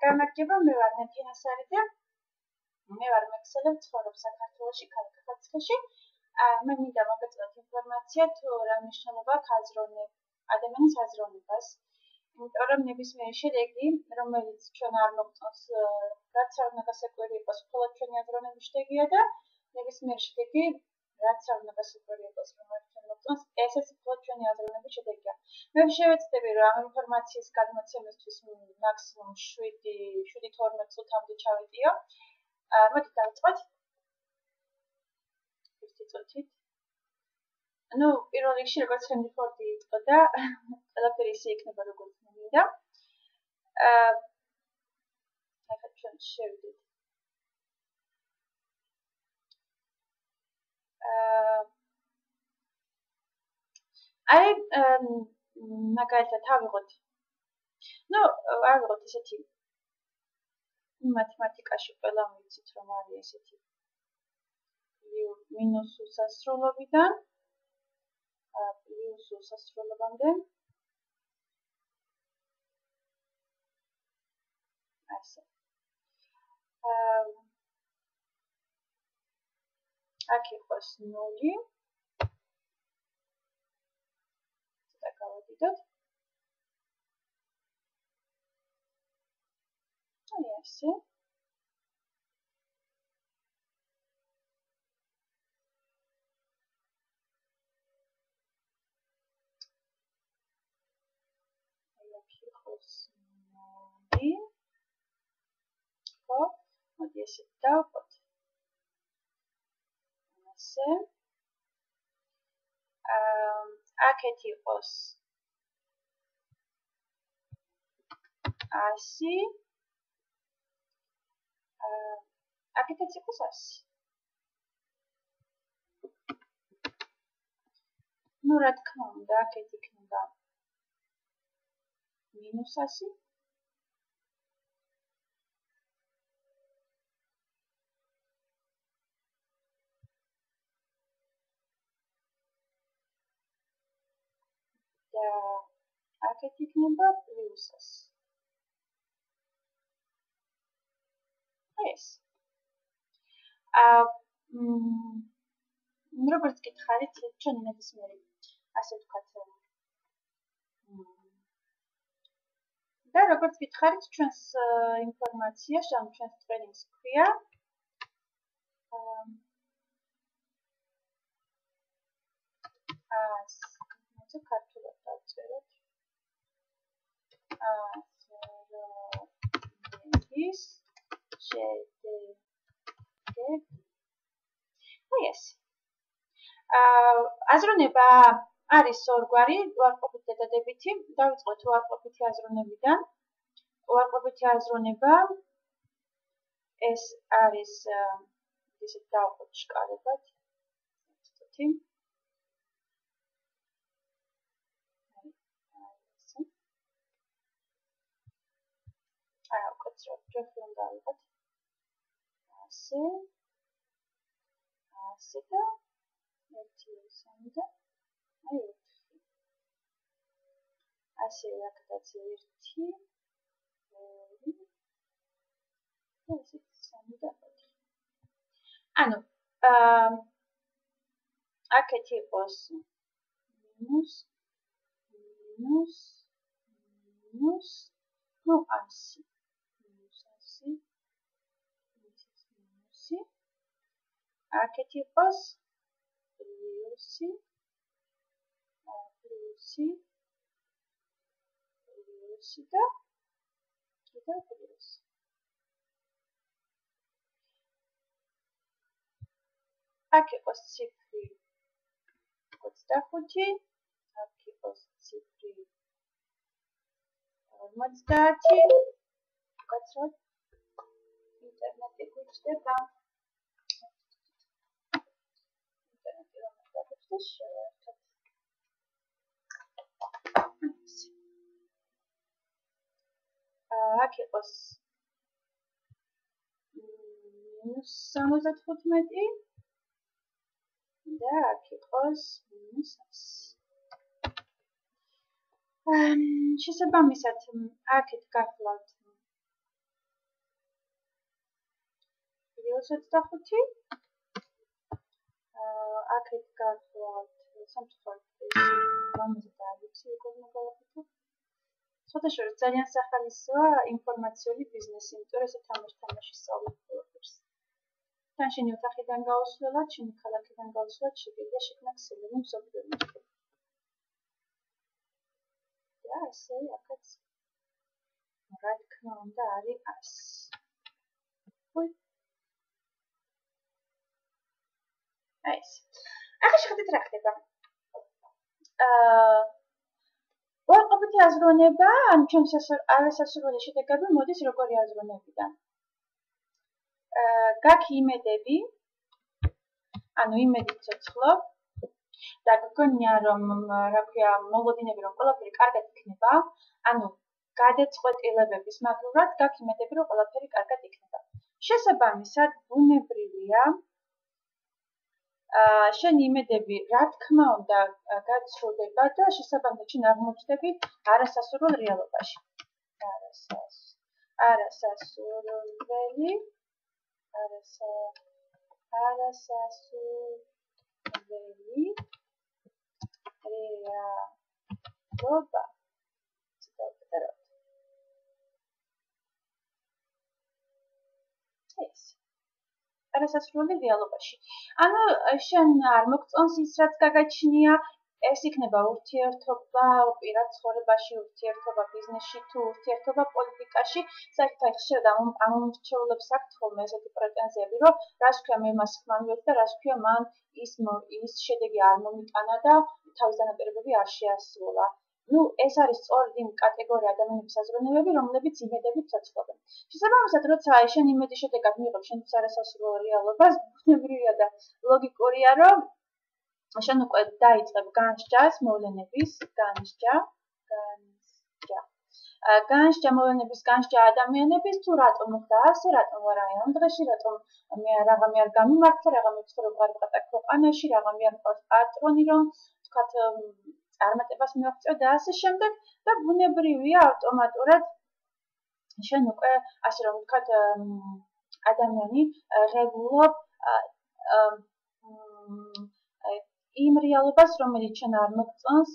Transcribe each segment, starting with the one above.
გამარჯობა, მე ვარ ნათინა სარი და მე ვარ მექსელე, ვცხოვრობ საქართველოში, ქალაქ ხარცხეში. მე მინდა მოგეწოდოთ ინფორმაცია თუ რა მნიშვნელობა აქვს ადამიანის აზროვნებას. იმიტომ რომ ნებისმიერი შედეგი, რომელიც ჩვენ არ მოგწონს, რაც არ უნდა გასაკვირი იყოს, მხოლოდ ჩვენი აზროვნების შედეგია და ნებისმიერი შედეგი, რაც არ უნდა გასაკვირი იყოს, რომელიც ჩვენ მოგწონს, ესეც მხოლოდ ჩვენი აზროვნების შედეგია. მე შევეცდები რომ ამ ინფორმაციის გადმოცემისთვის მაქსიმუმ 7-12 წუთამდე ჩავეტიო. მოდით დავიწყოთ. ერთი წუთით. პირველ რიგში როგორც ჰენრი ფორდი იყო და ყველაფერი ისე იქნება როგორც მე მინდა. ახლა ჩვენ შევიდეთ. მაგალითად ავიღოთ. ავიღოთ ესეთი მათემატიკაში ყველა ვიცით რომ არის ესეთი მინუს უსასრულობიდან პლუს უსასრულობამდე. ასე. აქ იყოს 0. და გავადიდოთ. ასე. აქ იყოს 0. ხო, მოდი ესე დავყოთ. ასე. აქეთ იყოს 100. აქეთაც იყოს 100. რა თქმა უნდა, აქეთ იქნება -100. და აქეთ იქნება +100. ეს. როგორც გითხარით, ჩვენ ნებისმიერი ასე ვთქვათ და როგორც გითხარით, ჩვენს ინფორმაციას, ამ ჩვენს ტრენინგს ქვია მოდი ქართულად დავწეროთ. აზროვნების შედეგები. ეს. აზროვნება არის ორგვარი, უარყოფითი და დადებითი. დავიწყოთ უარყოფითი აზროვნებიდან. უარყოფითი აზროვნება ეს არის ისე დავყოთ შკარებად. ცოტათი. ვკოცრად ჯოხი უნდა ავიღოთ. ასე. ასე და 1-3 და 4. ასე აქაც 1, 2 და 3 და 4. ანუ აქეთ იყოს -, 100. აქეთ იყოს +, და კიდევ +. აქ იყოს ციფრი 25, აქ იყოს ციფრი 50. ვკაცროთ. ინტერნეტი გვიჭდება. აქ იყოს -75 და აქ იყოს -100. შესაბამისად, აქეთ გახლავთ 225. აქეთ გახლავთ სამწუხაროდ მამაზე დავიცი როგორ მოგალაპოთ. ცოტა შორის ძალიან სახალისოა ინფორმაციული ბიზნესი, იმიტომ რომ ესე თამაში სწავლობ ყველაფერს. თან შენი ოთახიდან გაუსვლელად, შენი ქალაქიდან გაუსვლელად შეგიძლია შექმნა ქსელები მსოფლიო მასშტაბით. და ასე აქაც რა თქმა უნდა არის ას. ეს. ახლა შეხედეთ რა ხდება. უარყოფითი აზროვნება, ან ჩემს არასასურველი შედეგები მოდის როგორი აზროვნებიდან. გაქვს იმედები, ანუ იმედით ცოცხლობ და გგონია რომ რა ქვია, მოლოდინები რომ ყველაფერი კარგად იქნება, ანუ გადაწყვეტილებების მაგალითად გაქვს იმედები რომ ყველაფერი კარგად იქნება. შესაბამისად, ბუნებრივია შენი იმედები რა თქმა უნდა გაცრუდება და შესაბამისად შენ აღმოჩნდები არასასურველ რეალობაში. არასასურველი რეალობა. ეს არასასურველი რეალობაში. ანუ შენ არ მოგწონს ის რაც გაგაჩნია, ეს იქნება ურთიერთობა პირად ცხოვრებაში, ურთიერთობა ბიზნესში თუ ურთიერთობა პოლიტიკაში, საერთოდ ხშირად ამომრჩევლებს აქვთ ხოლმე ესეთი პრეტენზიები, რომ რას ქვია მე მას ხმამივეც და რას ქვია მან ის შედეგი არ მომიტანა და თავის დანაპირებები არ შეასრულა. Ну, ეს არის სწორედ იმ კატეგორია ადამიანების აზროვნებები, რომლებიც იმედებით ცოცხლობენ. შესაბამისად, როცა შენ იმედი შედეგად მიიღებ შენთვის არასასურველ რეალობას, ბუნებრივია და ლოგიკურია, რომ შენ უკვე დაიწყებ განსჯას მოვლენების განსჯა ადამიანების თუ რატომ ხდა ასე, რატომ არ აი ამ დღეში, რატომ რაღაცა არ გამიმართლა, რაღაცა ცხოვრობ გარკვეულ ქვეყანაში, რაღაცა არ ყავს პატრონი, რომ თქვათ წარმატებას მიაღწიო და ასე შემდეგ და ბუნებრივია ავტომატურად შენ უკვე ასე რომ ვთქვათ ადამიანი ღებულობ იმ რეალობას, რომელიც შენ არ მოგწონს,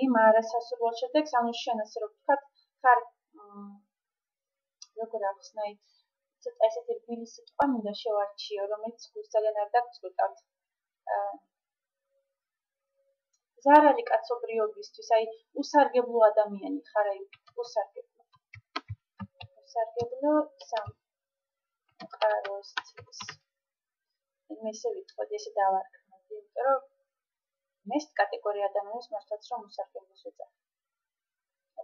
იმ არასასურველ შედეგს, ანუ შენ ასე რომ ვთქვათ ხარ როგორ ახსნაი ცოტა ესეთი რბილი სიტყვა მინდა შევარჩიო, რომელიც გულს ძალიან არ დაგწყვეტავთ. ზარალი კაცობრიობისთვის, აი უსარგებლო ადამიანი ხარ, აი უსარგებლო სამყაროსთვის. მე ისე ვიტყოდი, ესე დავარქმევდი, იმიტომ რომ მე ეს კატეგორია ადამიანებს მართლაც რომ უსარგებლოს ვეძახ.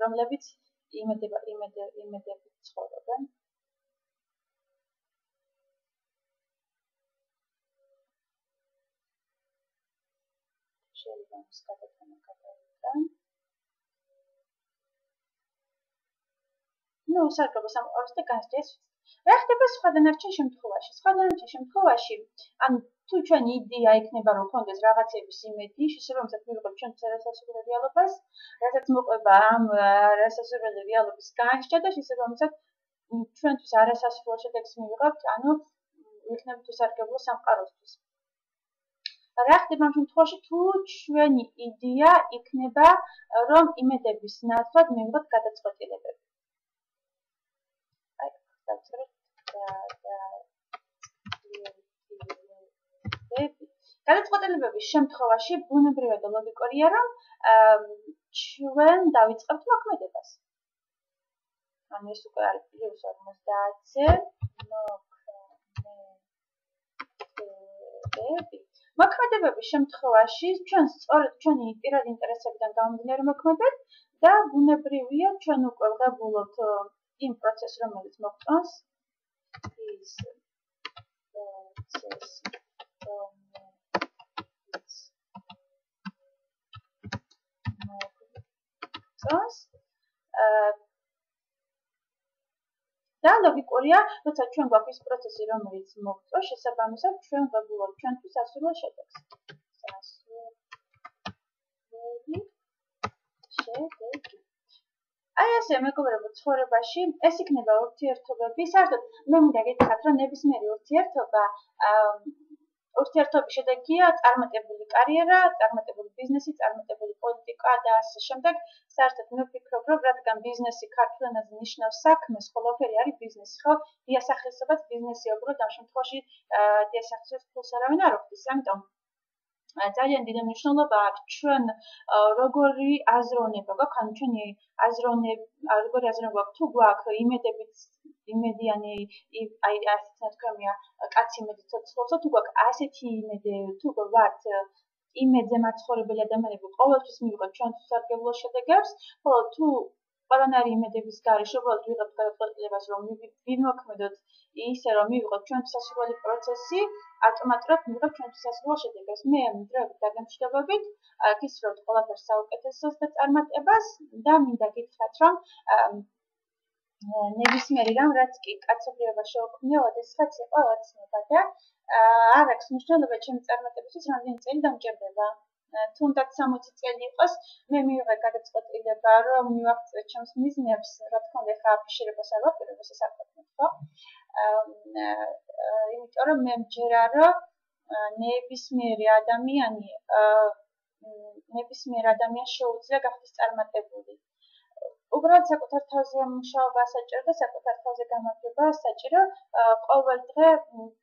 რომლებიც იმედებით ცხოვრობენ. შეიძლება ის გადატანა გადავიდა. Ну, უსარგებლო სამყაროს და განსჯას. რა ხდება სხვადასხვა შემთხვევაში, ან თუ ჩვენი იდეა იქნება რომ გქონდეს რაღაცების იმედი, შესაბამისად მივიღებთ ჩვენთვის არასასურველ რეალობას, რასაც მოყვება ამ არასასურველი რეალობის განსჯა და შესაბამისად ჩვენთვის არასასურველ შედეგს მივიღებთ, ანუ ვიქნებით უსარგებლო სამყაროსთვის. რა ხდება ამ შემთხვევაში, თუ ჩვენი იდეა იქნება რომ იმედების ნაცვლად მივიღოთ გადაწყვეტილებები. გადაწყვეტილებების შემთხვევაში ბუნებრივია და ლოგიკურია, რომ ჩვენ დავიწყებთ მოქმედებას. ანუ ეს უკვე არის პლუს 50-ზე მოქმედებების შემთხვევაში ჩვენ სწორედ ჩვენი პირადი ინტერესებიდან გამომდინარე მოქმედებ და ბუნებრივია ჩვენ უკვე ვღებულობთ იმ პროცესს, რომელიც მოგწონს, ის პროცესი, მოგწონს და ლოგიკურია, როცა ჩვენ გვაქვს ის პროცესი, რომელიც მოგწონს, შესაბამისად ჩვენ ვღებულობთ ჩვენთვის სასურველ შედეგს. შედეგი. აი ასე მეგობრებო, ცხოვრებაში ეს იქნება ურთიერთობები. საერთოდ მე მინდა გითხრათ, რომ ნებისმიერი ურთიერთობის შედეგია წარმატებული კარიერა, წარმატებული ბიზნესი, წარმატებული პოლიტიკა და ასე შემდეგ. საერთოდ მე ვფიქრობ, რომ რადგან ბიზნესი ქართულ ენაზე ნიშნავს საქმეს, ყველაფერი არის ბიზნესი, ხო? დიასახლისობაც ბიზნესია, უბრალოდ ამ შემთხვევაში დიასახლისის ფულს არავინ არ უხდის, ამიტომ ძალიან დიდი მნიშვნელობა აქვს ჩვენ როგორი აზროვნება გვაქვს, ანუ ჩვენი როგორი აზროვნება გვაქვს, თუ გვაქვს იმედიანი, აი ასე თქვენია, კაცი იმედით ცოცხლობს, თუ გვაქვს ასეთი იმედი, თუ ვართ იმედზე მაცხოვრებელი ადამიანები, ყოველთვის მივიღოთ ჩვენთვის სარგებლო შედეგებს, ხოლო თუ ყველანაირი იმედების გარეშე უბრალოდ ვიღებთ გადაწყვეტილებას, რომ ვიმოქმედოთ ისე, რომ მივიღოთ ჩვენთვის სასურველი პროცესი, ავტომატურად მივიღებთ ჩვენთვის სასურველ შედეგებს. მე დროებით დაგემშვიდობებით, გისურვებთ ყველაფერს საუკეთესოს და წარმატებას და მინდა გითხრათ, რომ ნებისმიერი რამ, რაც კი კაცობრიობა შეუქმნია, ოდესღაც იყო ოცნება და არ აქვს მნიშვნელობა ჩემი წარმატებისთვის, რამდენი წელი დამჭირდება. თუნდაც 60 წელი იყოს, მე მივიღე გადაწყვეტილება, რომ მივაღწევ ჩემს მიზნებს, რა თქმა უნდა, ხა აფიშირებას არ ვაპირებ, ეს საკუთარ, ხო? იმიტომ რომ მე მჯერა, რომ ნებისმიერ ადამიანს შეუძლია გახდეს წარმატებული. უბრალოდ საკუთარ თავზე მუშაობა საჭირო და საკუთარ თავზე გამარჯვება საჭირო. ყოველ დღე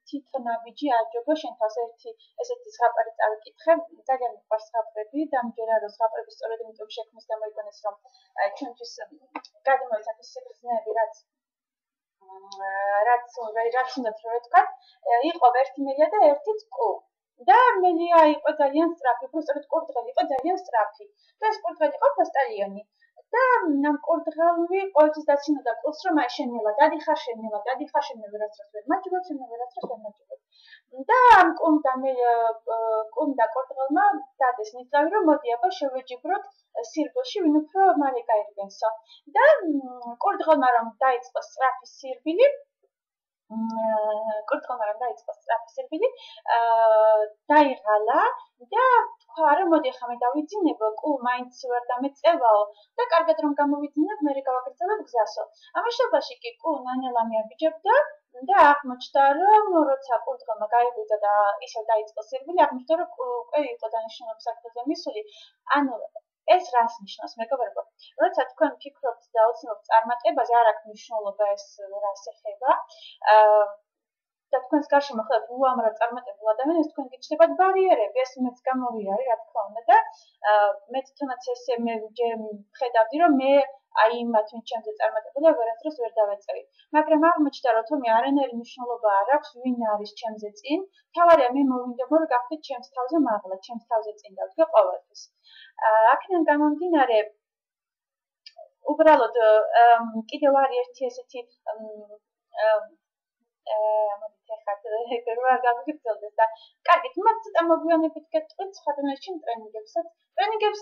თვითნაბიჯი აჯობო შენ თავს ესეთი ზღაპარი წავიკითხე. ძალიან მიყვარს ზღაპრები და მჯერა რომ ზღაპრები სწორედ იმიტომ შექმნეს და მოიგონეს რომ ჩვენთვის გადმოიცათ ის სიგრძეები რაც უნდათ რომ ვთქვა. იყო ერთი მელია და ერთი წყუ. და მელია იყო ძალიან სწრაფი, უბრალოდ კურდღელი იყო ძალიან სწრაფი. და ეს კურდღელი იყო პოსტალიონი. და ამ კურდღელი ყოველთვის დაცინოდა პულს, რომ აი შენელა დადიხარ, შენელა ვერასდროს ვერ მაჯობებ, შენელა ვერასდროს ვერ მაჯობებ. და ამ კუმ და კურდღელმა დადეს ნისლავი, რომ მოდი აბა შევეჯიბროთ სირბილში, ვინ უფრო მალე გაირგენსო. და კურდღელმა რომ დაიწყო სწრაფი სირბილი, დაიღალა და თქვა რომ მოდი ახლა მე დავიძინებო, კუ მაინც ვერ დამეწევაო და კარგად რომ გამოვიძინებ, მე გავაგრძელებ გზასო. ამაშობაში კი კუ ნანელა მიაბიჯებდა და აღმოჩნდა რომ როცა კურდღელმა გაიღვიძა და ისევ დაიწყო სირბილი, აღმოჩნდა რომ უკვე იყო დანიშნულების საფრთხეზე მისული. ანუ ეს რას ნიშნავს, მეგობრებო? როცა თქვენ ფიქრობთ და ოცნებთ წარმატებაზე, არ აქვს მნიშვნელობა ეს რას ეხება. და თქვენს გარშემო ხედავთ უამრავ წარმატებულ ადამიანს, თქვენ გიჩნდებათ ბარიერები, ეს მეც გამოვიარე, რა თქმა უნდა და მე თვითონაც ესე მე ხედავდი, რომ მე აი მათ ვინ ჩემზე წარმატებულია, ვერასდროს ვერ დავეწევი. მაგრამ აღმოჩნდა, რომ თუმცა არანაირი მნიშვნელობა არ აქვს, ვინ არის ჩემზე წინ. თავარია მე მოვინდომო, რომ გახდეთ ჩემს თავზე მაღლა, ჩემს თავზე წინ დავდგე ყოველთვის. აქედან გამომდინარე, უბრალოდ კიდევ არის ერთი ესეთი გამიგრძელდეს და კარგით, მათ ცოტა მოგვიანებით გეტყვით სხვა დონეში ტრენინგებს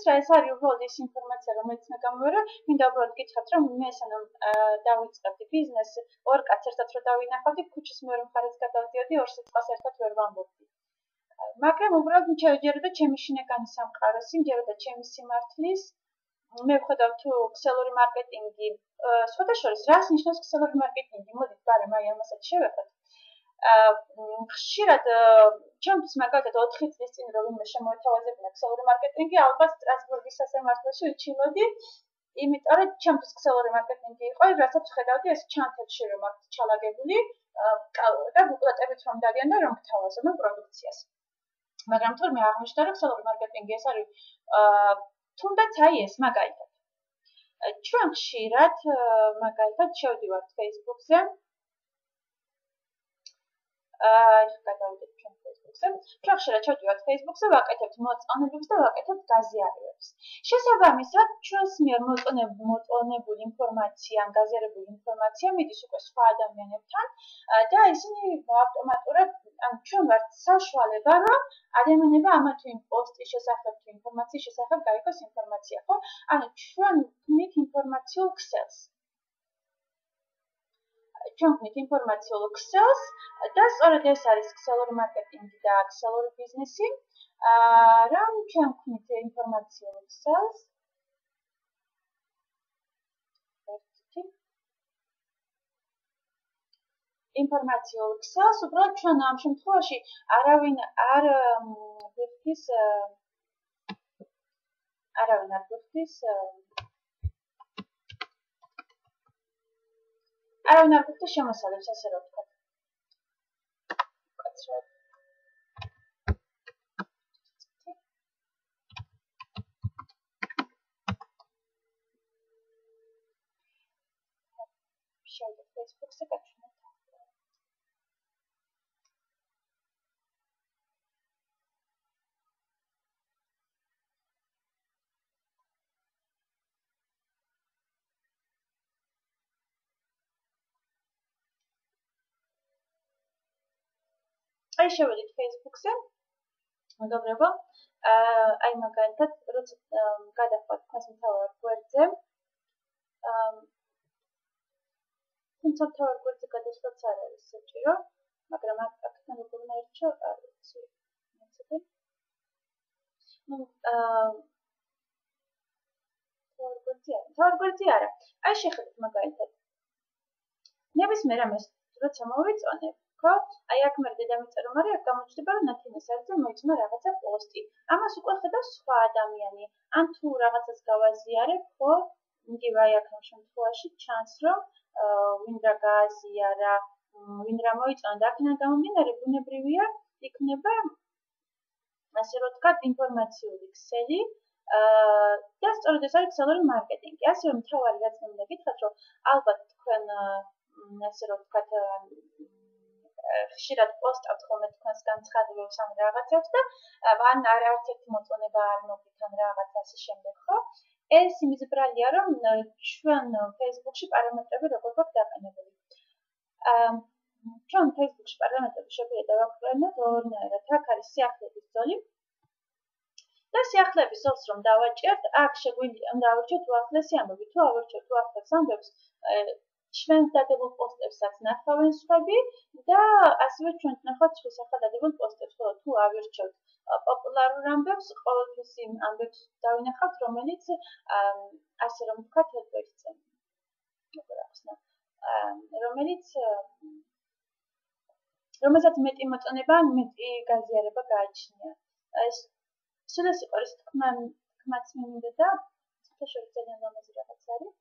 რა ეს არის უბრალოდ ის ინფორმაცია, რომელიც მე გამოვიარე, მინდა უბრალოდ გითხრათ, რომ მე სანამ დავიწყებდი ბიზნესს, ორ კაცს ერთად რო დავინახავდი, ქუჩის მეორე მხარეს გადავდიოდი, ორ სიტყვას ერთად ვერ ვამბობდი. მაგრამ უბრალოდ მჩევიჯეროდა ჩემი შინაგანი სამყარო, სიმჯეროდა ჩემი სიმართლის. მე ვხედავ თუ ქსელური მარკეტინგი, სხვადასხვა რას ნიშნავს ქსელური მარკეტინგი? მოდით ბარემ აი ამასაც შევეხოთ. ხშირად ჩემთვის მაგალითად 4 წლის წინ რომ ვინმე შემოეთავაზებინა ქსელური მარკეტინგი, ალბათ სტრასბურგის სასამართლოში ვიჩილოდი, იმიტომ რომ ჩემთვის ქსელური მარკეტინგი იყო, რასაც ვხედავდი ეს ჩანთებში რომ აქვს ჩალაგებული და ბუკლეტებით რომ დადიან და რომ გთავაზობ პროდუქციას. მაგრამ თურმე აღმოჩნდა რომ ქსელური მარკეტინგი ეს არის თუნდაც აი ეს მაგალითად. ჩვენ ხშირად მაგალითად შევდივართ Facebook-ზე. გადავიდეთ ჩვენ Facebook-ზე. ჩვენ ხშირად შევდივართ Facebook-ზე, ვაკეთებთ მოწონებებს და ვაკეთებთ გაზიარებებს. შესაბამისად, ჩვენს მიერ მოწონებული ინფორმაცია, გაზიარებული ინფორმაცია მიდის უკვე სხვა ადამიანებთან და ისინი ავტომატურად ჩვენ ვართ საშუალება, რომ ადამიანები ამა თუ იმ პოსტის შესახებ თუ ინფორმაციის შესახებ გაიგოს ინფორმაცია, ხო? ანუ ჩვენ ვქმნით ინფორმაციულ ქსელს. ჩვენ ვქმნით ინფორმაციულ ქსელს და სწორედ ეს არის ქსელური მარკეტინგი და ქსელური ბიზნესი. რომ ჩვენ ვქმნით ინფორმაციულ ქსელს ინფორმაციულ ქსელს, უბრალოდ ჩვენ ამ შემთხვევაში არავინ არ გვიხდის შემოსავლებს, ასე რომ ვთქვათ. შევდეთ Facebook-ზე გაჩვენოთ. აი შევედით Facebook-ზე. მეგობრებო, აი მაგალითად, როცა გადახვდეთ თქვენს მთავარ გვერდზე, თუმცა მთავარ გვერდზე გადასვლაც არ არის საჭირო, მაგრამ აქედან როგორ უნდა ერჩო, არ ვიცი. მთავარ გვერდზე არა. აი შეხედეთ მაგალითად. ნებისმიერ ამას როცა მოვიწონებ, ხო? აი აქ მე დედამიწა რომ არის, აქ გამოჩნდება რომ ნათინას არზე მოიწონა რაღაცა პოსტი. ამას უკვე ხედავს სხვა ადამიანი. ან თუ რაღაცას გავაზიარებ, ხო? იგივე აი აქ ამ შემთხვევაში ჩანს რომ ვინდა გააზიარა, ვინ რა მოიწონა და აქედან გამომდინარე ბუნებრივია იქნება ასე რომ ვთქვათ ინფორმაციული ქსელი და სწორედ ეს არის ქსელური მარკეტინგი. ასევე მთავარი რაც მინდა გითხრათ, რომ ალბათ თქვენ ასე რომ ვთქვათ ხშირად პოსტავთ ხოლმე თქვენს განცხადებებს ან რაღაცებს და ან არც ერთი მოწონება არ მოგით ან რაღაც ასე შემდეგ, ხო? ეს იმის ბრალია, რომ ჩვენ Facebook-ში პარამეტრები როგორ გვაქვს დაყენებული. ჩვენ Facebook-ში პარამეტრები შეგვიძლია დავაყენოთ ორნაირად. აქ არის სიახლეების ზოლი და სიახლეების ზოლს რომ დავაჭერთ, აქ შეგვიძლია დავარჩიოთ უახლესი ამბები. თუ ავარჩიოთ უახლეს ამბებს, ჩვენს დადებულ პოსტებსაც ნახავენ სხვები და ასევე ჩვენ ვნახავთ სხვის ახალ დადებულ პოსტებს, ხოლო თუ ავირჩევთ პოპულარულ ამბებს, ყოველთვის იმ ამბებს დავინახავთ, რომელიც ასე რომ ვთქვათ, რომელსაც მეტი მოწონება ან მეტი გაზიარება გააჩნია. სულ ეს იყო ის თქმაც მინდა და შეიძლება ძალიან ლამაზი რაღაც არის.